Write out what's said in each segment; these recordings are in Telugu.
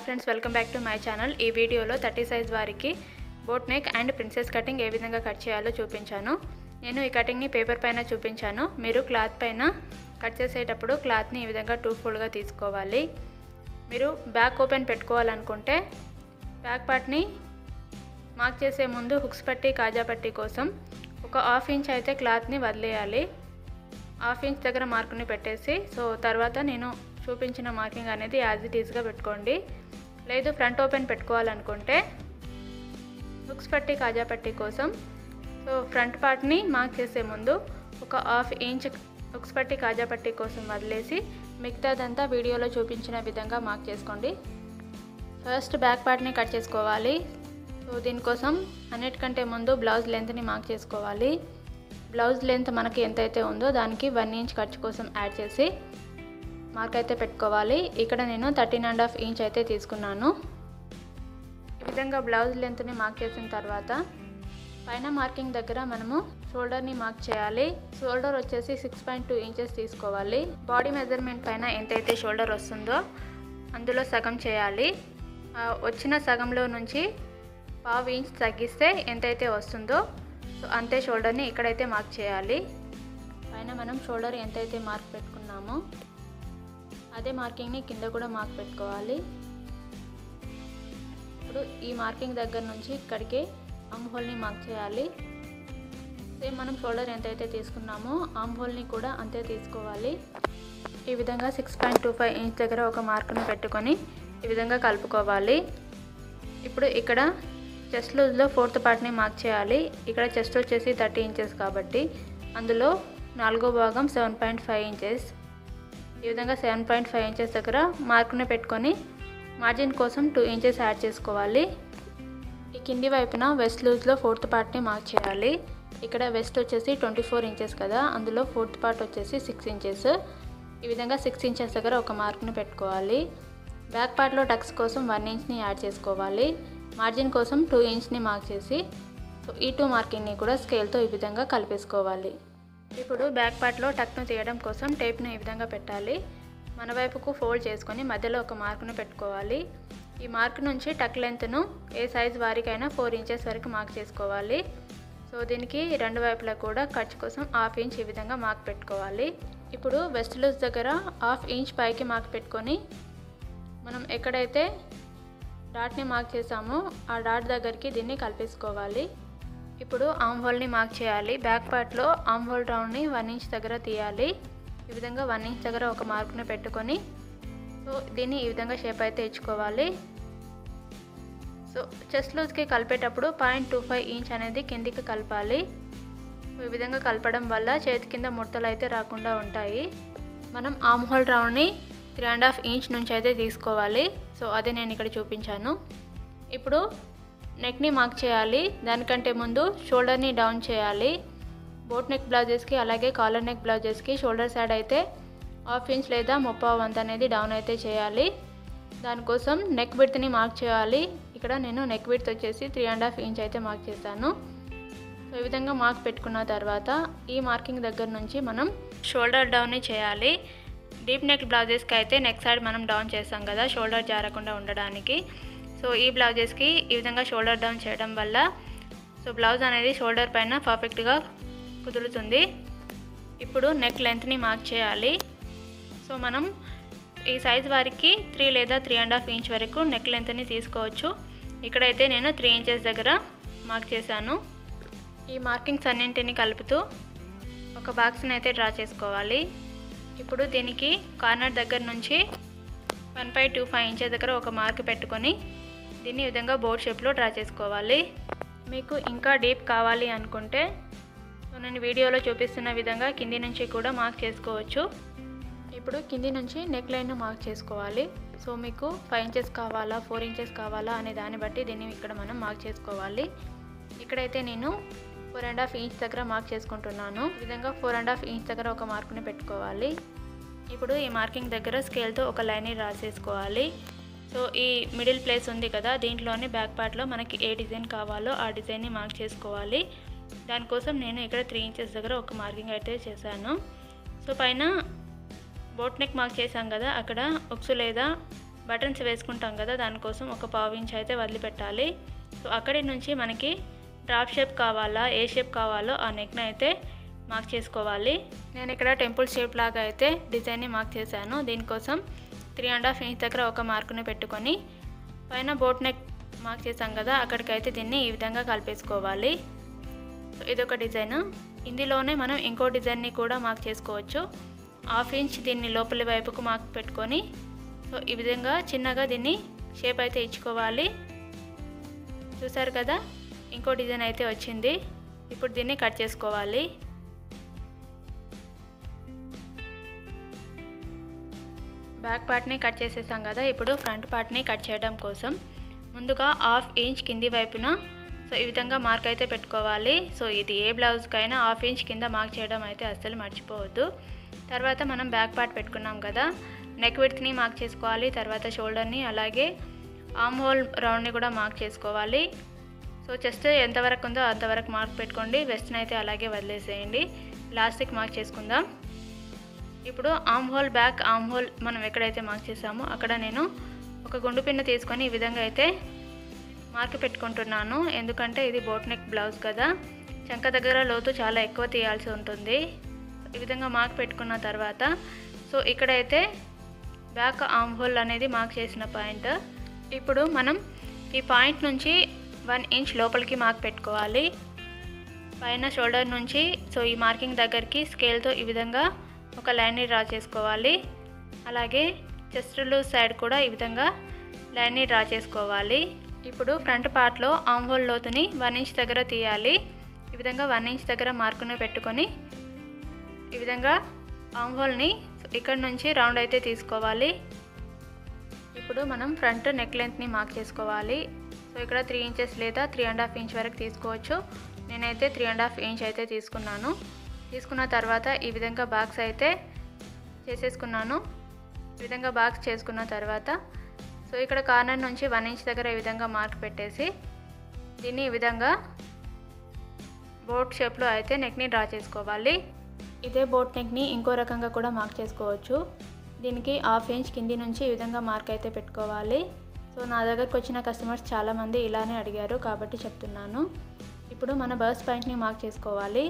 Friends, welcome back to my channel. ఈ వీడియోలో 30 సైజ్ వారికి boat neck and princess cutting ఏ విధంగా కట్ చేయాలో చూపించాను. నేను ఈ కటింగ్ని పేపర్ పైన చూపించాను. మీరు క్లాత్ పైన కట్ చేసేటప్పుడు క్లాత్ని ఈ విధంగా 2 ఫోల్డ్గా తీసుకోవాలి. మీరు బ్యాక్ ఓపెన్ పెట్టుకోవాలనుకుంటే బ్యాక్ పార్ట్ని మార్క్ చేసే ముందు హుక్స్ పట్టి కాజా పట్టి కోసం ఒక 1/2 ఇంచ్ అయితే క్లాత్ని వదిలేయాలి. 1/2 ఇంచ్ దగ్గర మార్కుని పెట్టేసి తర్వాత నేను చూపించిన మార్కింగ్ అనేది యాజ్ ఇట్ ఈజ్గా పెట్టుకోండి. లేదు ఫ్రంట్ ఓపెన్ పెట్టుకోవాలనుకుంటే హుక్స్ పట్టి కాజా పట్టి కోసం ఫ్రంట్ పార్ట్ని మార్క్ చేసే ముందు ఒక 1/2 ఇంచ్ హుక్స్ పట్టి కాజా పట్టి కోసం వదిలేసి మిగతాదంతా వీడియోలో చూపించిన విధంగా మార్క్ చేసుకోండి. ఫస్ట్ బ్యాక్ పార్ట్ని కట్ చేసుకోవాలి. దీనికోసం అన్నిటికంటే ముందు బ్లౌజ్ లెంత్ని మార్క్ చేసుకోవాలి. బ్లౌజ్ లెంత్ మనకి ఎంతైతే ఉందో దానికి 1 ఇంచ్ ఖర్చు కోసం యాడ్ చేసి మార్క్ అయితే పెట్టుకోవాలి. ఇక్కడ నేను 13.5 ఇంచ్ అయితే తీసుకున్నాను. ఈ విధంగా బ్లౌజ్ లెంత్ని మార్క్ చేసిన తర్వాత పైన మార్కింగ్ దగ్గర మనము షోల్డర్ని మార్క్ చేయాలి. షోల్డర్ వచ్చేసి 6.2 ఇంచెస్ తీసుకోవాలి. బాడీ మెజర్మెంట్ పైన ఎంతైతే షోల్డర్ వస్తుందో అందులో సగం చేయాలి. వచ్చిన సగంలో నుంచి 1/2 ఇంచ్ తగ్గిస్తే ఎంతైతే వస్తుందో అంతే షోల్డర్ని ఇక్కడైతే మార్క్ చేయాలి. పైన మనం షోల్డర్ ఎంతైతే మార్క్ పెట్టుకున్నామో అదే మార్కింగ్ని కింద కూడా మార్క్ పెట్టుకోవాలి. ఇప్పుడు ఈ మార్కింగ్ దగ్గర నుంచి ఇక్కడికి ఆర్మ్ హోల్ని మార్క్ చేయాలి. సేమ్ మనం షోల్డర్ ఎంతైతే తీసుకున్నామో ఆర్మ్ హోల్ని కూడా అంతే తీసుకోవాలి. ఈ విధంగా 6.25 ఇంచ్ దగ్గర ఒక మార్కుని పెట్టుకొని ఈ విధంగా కలుపుకోవాలి. ఇప్పుడు ఇక్కడ చెస్ట్ లూజ్లో 4th పార్ట్ని మార్క్ చేయాలి. ఇక్కడ చెస్ట్ వచ్చేసి 30 ఇంచెస్ కాబట్టి అందులో 4వ భాగం 7.5 ఇంచెస్. ఈ విధంగా 7.5 ఇంచెస్ దగ్గర మార్కుని పెట్టుకొని మార్జిన్ కోసం 2 ఇంచెస్ యాడ్ చేసుకోవాలి. ఈ కింది వైపున వెస్ట్ లూజ్లో 4th పార్ట్ని మార్క్ చేయాలి. ఇక్కడ వెస్ట్ వచ్చేసి 24 ఇంచెస్ కదా, అందులో 4th పార్ట్ వచ్చేసి 6 ఇంచెస్. ఈ విధంగా 6 ఇంచెస్ దగ్గర ఒక మార్కుని పెట్టుకోవాలి. బ్యాక్ పార్ట్లో టక్స్ కోసం 1 ఇంచ్ని యాడ్ చేసుకోవాలి. మార్జిన్ కోసం 2 ఇంచ్ని మార్క్ చేసి ఈ 2 మార్కింగ్ని కూడా స్కేల్తో ఈ విధంగా కలిపేసుకోవాలి. ఇప్పుడు బ్యాక్ పార్ట్లో టక్ను తీయడం కోసం టేప్ను ఈ విధంగా పెట్టాలి. మన వైపుకు ఫోల్డ్ చేసుకొని మధ్యలో ఒక మార్కును పెట్టుకోవాలి. ఈ మార్క్ నుంచి టక్ లెంత్ను ఏ సైజ్ వారికైనా 4 ఇంచెస్ వరకు మార్క్ చేసుకోవాలి. దీనికి రెండు వైపులా కూడా ఖర్చు కోసం 1/2 ఇంచ్ ఈ విధంగా మార్క్ పెట్టుకోవాలి. ఇప్పుడు వెస్ట్ లూజ్ దగ్గర 1/2 ఇంచ్ పైకి మార్క్ పెట్టుకొని మనం ఎక్కడైతే డాట్ని మార్క్ చేసామో ఆ డాట్ దగ్గరికి దీన్ని కలిపేసుకోవాలి. ఇప్పుడు ఆర్మ్ హోల్ని మార్క్ చేయాలి. బ్యాక్ పార్ట్లో ఆర్మ్ హోల్ రౌండ్ని 1 ఇంచ్ దగ్గర తీయాలి. ఈ విధంగా 1 ఇంచ్ దగ్గర ఒక మార్క్ని పెట్టుకొని దీన్ని ఈ విధంగా షేప్ అయితే ఇచ్చుకోవాలి. చెస్ట్ లూజ్కి కలిపేటప్పుడు 0.25 ఇంచ్ అనేది కిందికి కలపాలి. ఈ విధంగా కలపడం వల్ల చేతి కింద ముడతలు అయితే రాకుండా ఉంటాయి. మనం ఆర్మ్ హోల్ రౌండ్ని 3.5 ఇంచ్ నుంచి అయితే తీసుకోవాలి. అదే నేను ఇక్కడ చూపించాను. ఇప్పుడు నెక్ని మార్క్ చేయాలి. దానికంటే ముందు షోల్డర్ని డౌన్ చేయాలి. బోట్ నెక్ బ్లౌజెస్కి అలాగే కాలర్ నెక్ బ్లౌజెస్కి షోల్డర్ సైడ్ అయితే 1/2 ఇంచ్ లేదా 1/4 వంతు అనేది డౌన్ అయితే చేయాలి. దానికోసం నెక్ విడ్త్ని మార్క్ చేయాలి. ఇక్కడ నేను నెక్ విడ్త్ వచ్చేసి 3.5 ఇంచ్ అయితే మార్క్ చేశాను. ఈ విధంగా మార్క్ పెట్టుకున్న తర్వాత ఈ మార్కింగ్ దగ్గర నుంచి మనం షోల్డర్ డౌన్ని చేయాలి. డీప్ నెక్ బ్లౌజెస్కి అయితే నెక్ సైడ్ మనం డౌన్ చేస్తాం కదా, షోల్డర్ జారకుండా ఉండడానికి. ఈ బ్లౌజెస్కి ఈ విధంగా షోల్డర్ డౌన్ చేయడం వల్ల బ్లౌజ్ అనేది షోల్డర్ పైన పర్ఫెక్ట్గా కుదురుతుంది. ఇప్పుడు నెక్ లెంత్ని మార్క్ చేయాలి. మనం ఈ సైజ్ వారికి 3 లేదా 3.5 ఇంచ్ వరకు నెక్ లెంత్ని తీసుకోవచ్చు. ఇక్కడైతే నేను 3 ఇంచెస్ దగ్గర మార్క్ చేశాను. ఈ మార్కింగ్స్ అన్నింటిని కలుపుతూ ఒక బాక్స్ని అయితే డ్రా చేసుకోవాలి. ఇప్పుడు దీనికి కార్నర్ దగ్గర నుంచి 1.25 ఇంచెస్ దగ్గర ఒక మార్క్ పెట్టుకొని దీన్ని ఈ విధంగా బోట్ షేప్లో డ్రా చేసుకోవాలి. మీకు ఇంకా డీప్ కావాలి అనుకుంటే నేను వీడియోలో చూపిస్తున్న విధంగా కింది నుంచి కూడా మార్క్ చేసుకోవచ్చు. ఇప్పుడు కింది నుంచి నెక్ లైన్ మార్క్ చేసుకోవాలి. మీకు 5 ఇంచెస్ కావాలా 4 ఇంచెస్ కావాలా అనే దాన్ని బట్టి దీన్ని ఇక్కడ మనం మార్క్ చేసుకోవాలి. ఇక్కడైతే నేను 4.5 ఇంచ్ దగ్గర మార్క్ చేసుకుంటున్నాను. ఈ విధంగా 4.5 ఇంచ్ దగ్గర ఒక మార్కుని పెట్టుకోవాలి. ఇప్పుడు ఈ మార్కింగ్ దగ్గర స్కేల్తో ఒక లైన్ని రాసేసుకోవాలి. ఈ మిడిల్ ప్లేస్ ఉంది కదా, దీంట్లోనే బ్యాక్ పార్ట్లో మనకి ఏ డిజైన్ కావాలో ఆ డిజైన్ని మార్క్ చేసుకోవాలి. దానికోసం నేను ఇక్కడ 3 ఇంచెస్ దగ్గర ఒక మార్కింగ్ అయితే చేశాను. పైన బోట్ నెక్ మార్క్ చేసాం కదా, అక్కడ ఉక్సు లేదా బటన్స్ వేసుకుంటాం కదా, దానికోసం ఒక పావు ఇంచ్ అయితే వదిలిపెట్టాలి. సో అక్కడి నుంచి మనకి డ్రాప్ షేప్ కావాలా, ఏ షేప్ కావాలో ఆ నెక్ని అయితే మార్క్ చేసుకోవాలి. నేను ఇక్కడ టెంపుల్ షేప్ లాగా అయితే డిజైన్ని మార్క్ చేశాను. దీనికోసం 3.5 ఇంచ్ దగ్గర ఒక మార్కుని పెట్టుకొని పైన బోట్ నెక్ మార్క్ చేసాం కదా, అక్కడికైతే దీన్ని ఈ విధంగా కలిపేసుకోవాలి. సో ఇదొక డిజైన్. ఇందులోనే మనం ఇంకో డిజైన్ని కూడా మార్క్ చేసుకోవచ్చు. 1/2 ఇంచ్ దీన్ని లోపలి వైపుకు మార్క్ పెట్టుకొని సో ఈ విధంగా చిన్నగా దీన్ని షేప్ అయితే ఇచ్చుకోవాలి. చూసారు కదా, ఇంకో డిజైన్ అయితే వచ్చింది. ఇప్పుడు దీన్ని కట్ చేసుకోవాలి. బ్యాక్ పార్ట్ని కట్ చేసేసాం కదా, ఇప్పుడు ఫ్రంట్ పార్ట్ని కట్ చేయడం కోసం ముందుగా 1/2 ఇంచ్ కింది వైపున సో ఈ విధంగా మార్క్ అయితే పెట్టుకోవాలి. సో ఇది ఏ బ్లౌజ్కైనా 1/2 ఇంచ్ కింద మార్క్ చేయడం అయితే అస్సలు మర్చిపోవద్దు. తర్వాత మనం బ్యాక్ పార్ట్ పెట్టుకున్నాం కదా, నెక్ విడ్త్ని మార్క్ చేసుకోవాలి. తర్వాత షోల్డర్ని, అలాగే ఆర్మ్ హోల్ రౌండ్ని కూడా మార్క్ చేసుకోవాలి. సో చెస్ట్ ఎంతవరకు ఉందో అంతవరకు మార్క్ పెట్టుకోండి. వెస్ట్ని అయితే అలాగే వదిలేసేయండి. లాస్ట్కి మార్క్ చేసుకుందాం. ఇప్పుడు arm whole, back arm whole మనం ఎక్కడైతే మార్క్ చేసామో అక్కడ నేను ఒక గుండు పిన్ను తీసుకొని ఈ విధంగా అయితే మార్క్ పెట్టుకుంటున్నాను. ఎందుకంటే ఇది బోట్ నెక్ బ్లౌజ్ కదా, చంక దగ్గర లోతు చాలా ఎక్కువ తీయాల్సి ఉంటుంది. ఈ విధంగా మార్క్ పెట్టుకున్న తర్వాత సో ఇక్కడైతే బ్యాక్ ఆర్మ్ హోల్ అనేది మార్క్ చేసిన పాయింట్. ఇప్పుడు మనం ఈ పాయింట్ నుంచి 1 ఇంచ్ లోపలికి మార్క్ పెట్టుకోవాలి. పైన షోల్డర్ నుంచి సో ఈ మార్కింగ్ దగ్గరికి స్కేల్తో ఈ విధంగా ఒక లైన్ని డ్రా చేసుకోవాలి. అలాగే చెస్ట్ లూజ్ సైడ్ కూడా ఈ విధంగా లైన్ని డ్రా చేసుకోవాలి. ఇప్పుడు ఫ్రంట్ పార్ట్లో ఆర్మ్ హోల్ లోతుని 1 ఇంచ్ దగ్గర తీయాలి. ఈ విధంగా 1 ఇంచ్ దగ్గర మార్కుని పెట్టుకొని ఈ విధంగా ఆర్మ్ హోల్ని ఇక్కడ నుంచి రౌండ్ అయితే తీసుకోవాలి. ఇప్పుడు మనం ఫ్రంట్ నెక్ లెంత్ని మార్క్ చేసుకోవాలి. సో ఇక్కడ 3 ఇంచెస్ లేదా 3.5 ఇంచ్ వరకు తీసుకోవచ్చు. నేనైతే 3.5 ఇంచ్ అయితే తీసుకున్నాను. తీసుకున్న తర్వాత ఈ విధంగా బాక్స్ అయితే చేసేసుకున్నాను. ఈ విధంగా బాక్స్ చేసుకున్న తర్వాత సో ఇక్కడ కార్నర్ నుంచి 1 ఇంచ్ దగ్గర ఈ విధంగా మార్క్ పెట్టేసి దీన్ని ఈ విధంగా బోట్ షేప్లో అయితే నెక్ని డ్రా చేసుకోవాలి. ఇదే బోట్ నెక్ని ఇంకో రకంగా కూడా మార్క్ చేసుకోవచ్చు. దీనికి 1/2 ఇంచ్ కింది నుంచి ఈ విధంగా మార్క్ అయితే పెట్టుకోవాలి. సో నా దగ్గరకు వచ్చిన కస్టమర్స్ చాలామంది ఇలానే అడిగారు కాబట్టి చెప్తున్నాను. ఇప్పుడు మన బర్స్ట్ పాయింట్ని మార్క్ చేసుకోవాలి.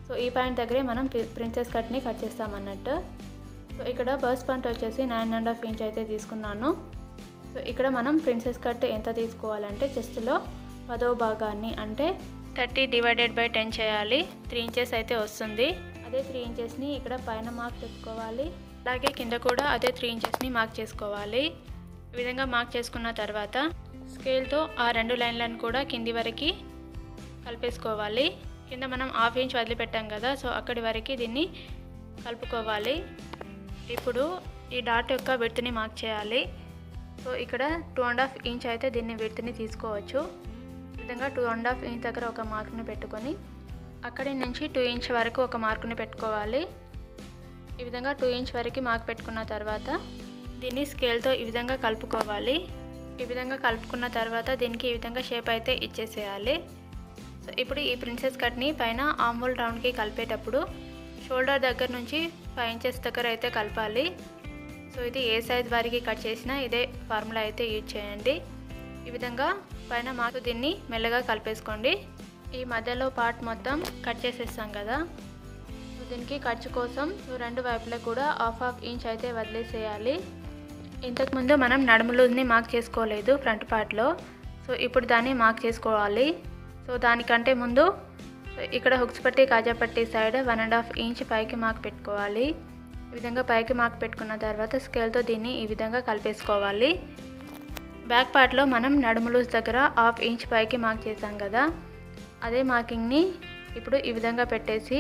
సో ఈ పాయింట్ దగ్గరే మనం ప్రిన్సెస్ కట్ని కట్ చేస్తామన్నట్టు. సో ఇక్కడ బర్స్ట్ పాయింట్ వచ్చేసి 9.5 ఇంచ్ అయితే తీసుకున్నాను. సో ఇక్కడ మనం ప్రిన్సెస్ కట్ ఎంత తీసుకోవాలంటే చెస్ట్లో 10వ భాగాన్ని అంటే 30/10 చేయాలి. 3 ఇంచెస్ అయితే వస్తుంది. అదే 3 ఇంచెస్ని ఇక్కడ పైన మార్క్ పెట్టుకోవాలి. అలాగే కింద కూడా అదే 3 ఇంచెస్ని మార్క్ చేసుకోవాలి. ఈ విధంగా మార్క్ చేసుకున్న తర్వాత స్కేల్తో ఆ 2 లైన్లను కూడా కింది వరకు కలిపేసుకోవాలి. కింద మనం 1/2 ఇంచ్ వదిలిపెట్టాం కదా, సో అక్కడి వరకు దీన్ని కలుపుకోవాలి. ఇప్పుడు ఈ డాట్ యొక్క విడ్త్ని మార్క్ చేయాలి. సో ఇక్కడ 2.5 ఇంచ్ అయితే దీన్ని విడ్త్ని తీసుకోవచ్చు. ఈ విధంగా 2.5 ఇంచ్ దగ్గర ఒక మార్క్ని పెట్టుకొని అక్కడి నుంచి 2 ఇంచ్ వరకు ఒక మార్కుని పెట్టుకోవాలి. ఈ విధంగా 2 ఇంచ్ వరకు మార్క్ పెట్టుకున్న తర్వాత దీన్ని స్కేల్తో ఈ విధంగా కలుపుకోవాలి. ఈ విధంగా కలుపుకున్న తర్వాత దీనికి ఈ విధంగా షేప్ అయితే ఇచ్చేసేయాలి. సో ఇప్పుడు ఈ ప్రిన్సెస్ కట్ని పైన ఆర్మ్ హోల్ రౌండ్కి కలిపేటప్పుడు షోల్డర్ దగ్గర నుంచి 5 ఇంచెస్ దగ్గర అయితే కలపాలి. సో ఇది ఏ సైజ్ వారికి కట్ చేసినా ఇదే ఫార్ములా అయితే యూజ్ చేయండి. ఈ విధంగా పైన మార్క్ దీన్ని మెల్లగా కలిపేసుకోండి. ఈ మధ్యలో పార్ట్ మొత్తం కట్ చేసేస్తాం కదా, సో దీనికి ఖర్చు కోసం 2 వైపులా కూడా 1/2 ఇంచ్ అయితే వదిలేసేయాలి. ఇంతకుముందు మనం నడుము లూజ్ని మార్క్ చేసుకోలేదు ఫ్రంట్ పార్ట్లో, సో ఇప్పుడు దాన్ని మార్క్ చేసుకోవాలి. సో దానికంటే ముందు ఇక్కడ హుక్స్ పట్టి కాజా పట్టి సైడ్ 1.5 ఇంచ్ పైకి మార్క్ పెట్టుకోవాలి. ఈ విధంగా పైకి మార్క్ పెట్టుకున్న తర్వాత స్కేల్తో దీన్ని ఈ విధంగా కలిపేసుకోవాలి. బ్యాక్ పార్ట్లో మనం నడుము లూజ్ దగ్గర 1/2 ఇంచ్ పైకి మార్క్ చేసాం కదా, అదే మార్కింగ్ని ఇప్పుడు ఈ విధంగా పెట్టేసి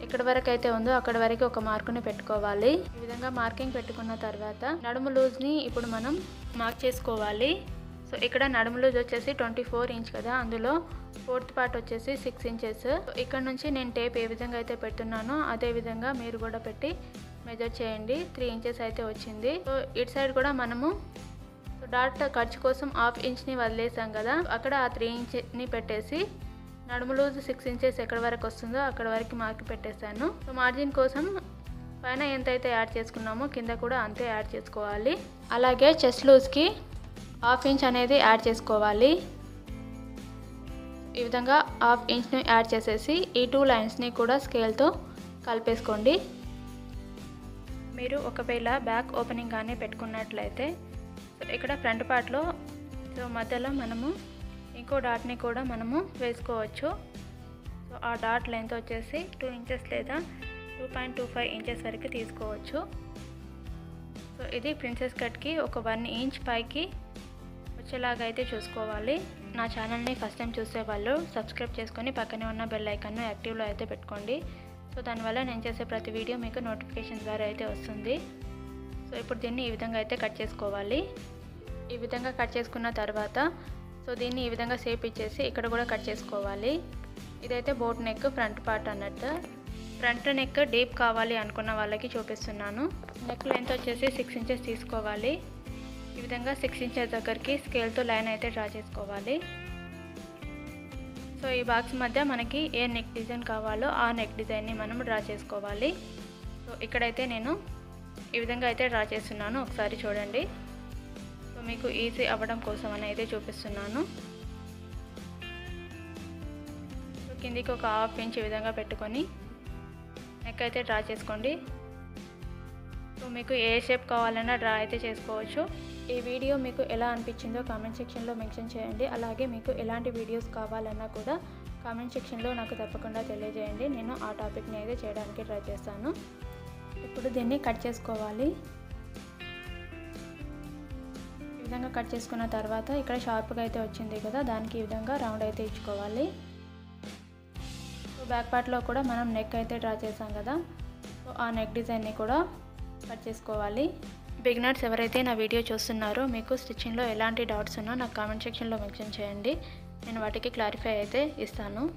ఎక్కడి వరకు అయితే ఉందో అక్కడి వరకు ఒక మార్కుని పెట్టుకోవాలి. ఈ విధంగా మార్కింగ్ పెట్టుకున్న తర్వాత నడుము లూజ్ని ఇప్పుడు మనం మార్క్ చేసుకోవాలి. సో ఇక్కడ నడుము లూజ్ వచ్చేసి 24 ఇంచ్ కదా, అందులో 4th పార్ట్ వచ్చేసి 6 ఇంచెస్. ఇక్కడ నుంచి నేను టేప్ ఏ విధంగా అయితే పెడుతున్నానో అదే విధంగా మీరు కూడా పెట్టి మెజర్ చేయండి. 3 ఇంచెస్ అయితే వచ్చింది. సో ఇటు సైడ్ కూడా మనము డాట్ ఖర్చు కోసం 1/2 ఇంచ్ని వదిలేసాం కదా, అక్కడ ఆ 3 ఇంచ్ని పెట్టేసి నడుము లూజ్ 6 ఇంచెస్ ఎక్కడి వరకు వస్తుందో అక్కడ వరకు మార్క్ పెట్టేశాను. సో మార్జిన్ కోసం పైన ఎంతైతే యాడ్ చేసుకున్నామో కింద కూడా అంతే యాడ్ చేసుకోవాలి. అలాగే చెస్ట్ లూజ్కి 1/2 ఇంచ్ అనేది యాడ్ చేసుకోవాలి. ఈ విధంగా 1/2 ఇంచ్ని యాడ్ చేసేసి ఈ 2 లైన్స్ని కూడా స్కేల్తో కలిపేసుకోండి. మీరు ఒకవేళ బ్యాక్ ఓపెనింగ్ కానీ పెట్టుకున్నట్లయితే ఇక్కడ ఫ్రంట్ పార్ట్లో మధ్యలో మనము ఇంకో డాట్ని కూడా మనము వేసుకోవచ్చు. సో ఆ డాట్ లెంత్ వచ్చేసి 2 ఇంచెస్ లేదా 2.25 ఇంచెస్ వరకు తీసుకోవచ్చు. సో ఇది ప్రిన్సెస్ కట్కి ఒక 1 ఇంచ్ పైకి వచ్చేలాగా అయితే చూసుకోవాలి. నా ఛానల్ని ఫస్ట్ టైం చూసే వాళ్ళు సబ్స్క్రైబ్ చేసుకొని పక్కనే ఉన్న బెల్ ఐకాన్ను యాక్టివ్లో అయితే పెట్టుకోండి. సో దానివల్ల నేను చేసే ప్రతి వీడియో మీకు నోటిఫికేషన్ ద్వారా అయితే వస్తుంది. సో ఇప్పుడు దీన్ని ఈ విధంగా అయితే కట్ చేసుకోవాలి. ఈ విధంగా కట్ చేసుకున్న తర్వాత సో దీన్ని ఈ విధంగా షేప్ ఇచ్చేసి ఇక్కడ కూడా కట్ చేసుకోవాలి. ఇదైతే బోట్ నెక్ ఫ్రంట్ పార్ట్ అన్నట్టు. ఫ్రంట్ నెక్ డీప్ కావాలి అనుకున్న వాళ్ళకి చూపిస్తున్నాను. నెక్ లెంత్ వచ్చేసి 6 ఇంచెస్ తీసుకోవాలి. ఈ విధంగా 6 ఇంచెస్ దగ్గరికి స్కేల్తో లైన్ అయితే డ్రా చేసుకోవాలి. సో ఈ బాక్స్ మధ్య మనకి ఏ నెక్ డిజైన్ కావాలో ఆ నెక్ డిజైన్ని మనం డ్రా చేసుకోవాలి. సో ఇక్కడైతే నేను ఈ విధంగా అయితే డ్రా చేస్తున్నాను, ఒకసారి చూడండి. సో మీకు ఈజీ అవ్వడం కోసం అని అయితే చూపిస్తున్నాను. సో కిందికి ఒక 1/2 ఇంచ్ ఈ విధంగా పెట్టుకొని నెక్ అయితే డ్రా చేసుకోండి. సో మీకు ఏ షేప్ కావాలన్నా డ్రా అయితే చేసుకోవచ్చు. ఈ వీడియో మీకు ఎలా అనిపించిందో కామెంట్ సెక్షన్లో మెన్షన్ చేయండి. అలాగే మీకు ఎలాంటి వీడియోస్ కావాలన్నా కూడా కామెంట్ సెక్షన్లో నాకు తప్పకుండా తెలియజేయండి. నేను ఆ టాపిక్ని అయితే చేయడానికి ట్రై చేస్తాను. ఇప్పుడు దీన్ని కట్ చేసుకోవాలి. ఈ విధంగా కట్ చేసుకున్న తర్వాత ఇక్కడ షార్ప్గా అయితే వచ్చింది కదా, దానికి ఈ విధంగా రౌండ్ అయితే ఇచ్చుకోవాలి. సో బ్యాక్ పార్ట్లో కూడా మనం నెక్ అయితే డ్రా చేసాం కదా, సో ఆ నెక్ డిజైన్ని కూడా కట్ చేసుకోవాలి. బిగినర్స్ ఎవరైతే నా వీడియో చూస్తున్నారో మీకు స్టిచ్చింగ్లో ఎలాంటి డౌట్స్ ఉన్నా నాకు కామెంట్ సెక్షన్లో మెన్షన్ చేయండి. నేను వాటికి క్లారిఫై అయితే ఇస్తాను.